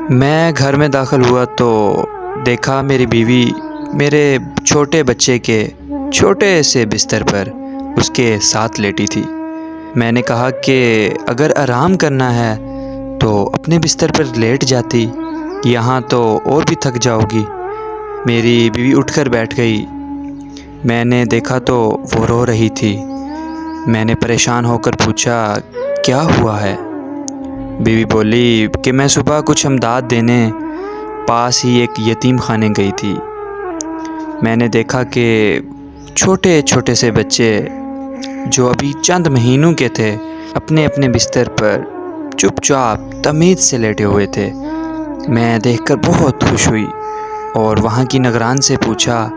میں گھر میں داخل ہوا تو دیکھا میری بیوی میرے چھوٹے بچے کے چھوٹے سے بستر پر اس کے ساتھ لیٹی تھی۔ میں نے کہا کہ اگر آرام کرنا ہے تو اپنے بستر پر لیٹ جاتی، یہاں تو اور بھی تھک جاؤ گی۔ میری بیوی اٹھ کر بیٹھ گئی۔ میں نے دیکھا تو وہ رو رہی تھی۔ میں نے پریشان ہو کر پوچھا کیا ہوا ہے؟ بیوی بولی کہ میں صبح کچھ امداد دینے پاس ہی ایک یتیم خانے گئی تھی۔ میں نے دیکھا کہ چھوٹے چھوٹے سے بچے جو ابھی چند مہینوں کے تھے اپنے اپنے بستر پر چپ چاپ تمیز سے لیٹے ہوئے تھے۔ میں دیکھ کر بہت خوش ہوئی اور وہاں کی نگران سے پوچھا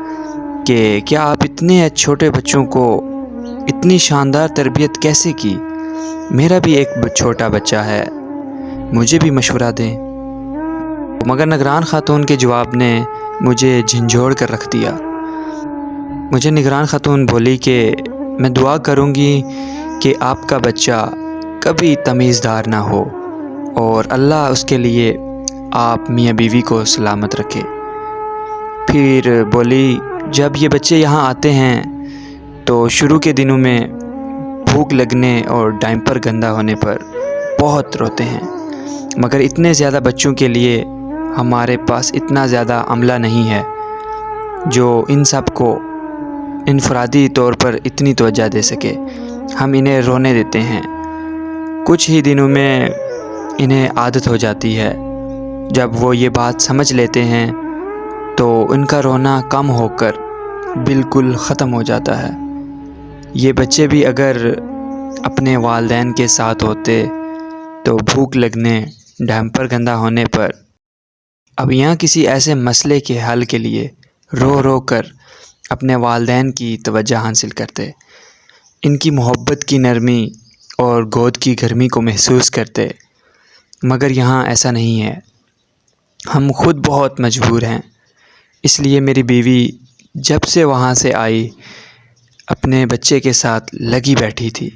کہ کیا آپ اتنے چھوٹے بچوں کو اتنی شاندار تربیت کیسے کی؟ میرا بھی ایک چھوٹا بچہ ہے، مجھے بھی مشورہ دیں۔ مگر نگران خاتون کے جواب نے مجھے جھنجھوڑ کر رکھ دیا۔ مجھے نگران خاتون بولی کہ میں دعا کروں گی کہ آپ کا بچہ کبھی تمیزدار نہ ہو اور اللہ اس کے لیے آپ میاں بیوی کو سلامت رکھے۔ پھر بولی جب یہ بچے یہاں آتے ہیں تو شروع کے دنوں میں بھوک لگنے اور ڈائپر گندا ہونے پر بہت روتے ہیں، مگر اتنے زیادہ بچوں کے لیے ہمارے پاس اتنا زیادہ عملہ نہیں ہے جو ان سب کو انفرادی طور پر اتنی توجہ دے سکے۔ ہم انہیں رونے دیتے ہیں، کچھ ہی دنوں میں انہیں عادت ہو جاتی ہے۔ جب وہ یہ بات سمجھ لیتے ہیں تو ان کا رونا کم ہو کر بالکل ختم ہو جاتا ہے۔ یہ بچے بھی اگر اپنے والدین کے ساتھ ہوتے تو بھوک لگنے، ڈائپر گندا ہونے پر اب یہاں کسی ایسے مسئلے کے حل کے لیے رو رو کر اپنے والدین کی توجہ حاصل کرتے، ان کی محبت کی نرمی اور گود کی گرمی کو محسوس کرتے۔ مگر یہاں ایسا نہیں ہے، ہم خود بہت مجبور ہیں۔ اس لیے میری بیوی جب سے وہاں سے آئی اپنے بچے کے ساتھ لگی بیٹھی تھی۔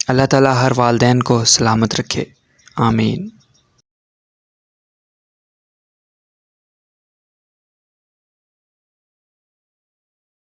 اللہ تعالیٰ ہر والدین کو سلامت رکھے، آمین۔